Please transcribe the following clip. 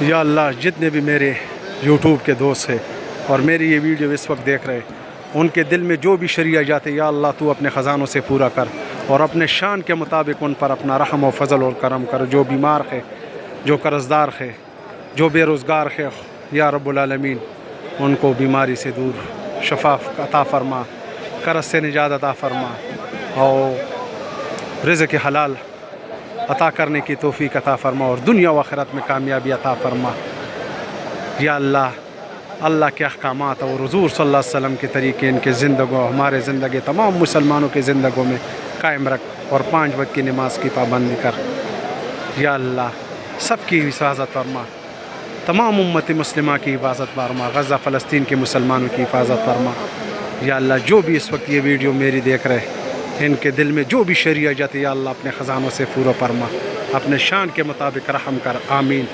या अल्लाह, जितने भी मेरे यूट्यूब के दोस्त हैं और मेरी ये वीडियो इस वक्त देख रहे, उनके दिल में जो भी शरिया जाते, या अल्लाह तू अपने ख़जानों से पूरा कर और अपने शान के मुताबिक उन पर अपना रहम और फजल और करम कर। जो बीमार है, जो कर्ज़दार है, जो बेरोज़गार है, या रब्बुल आलमीन उनको बीमारी से दूर शफा अता फ़रमा, कर्ज़ से निजात अता फ़रमा और रिज़्क़ हलाल अता करने की तौफ़ीक अता फ़रमा और दुनिया व आखिरत में कामयाबी अता फ़रमा। या अल्लाह, अल्लाह के अहकामात और हुज़ूर सल्लल्लाहु अलैहि वसल्लम के तरीके इनके ज़िंदगी, हमारे ज़िंदगी, तमाम मुसलमानों की ज़िंदगी में कायम रख और 5 वक्त की नमाज की पाबंदी कर। या अल्लाह, सबकी हिफाजत फरमा, तमाम उम्मत मुस्लिमा की हिफाजत फरमा, गज़ा फ़लस्तीन के मुसलमानों की हिफाजत फरमा। या अल्लाह, जो भी इस वक्त ये वीडियो मेरी देख रहे, इनके दिल में जो भी शरिया जाती, या अल्लाह अपने ख़जानों से पूरा फरमा, अपने शान के मुताबिक रहम कर। आमीन।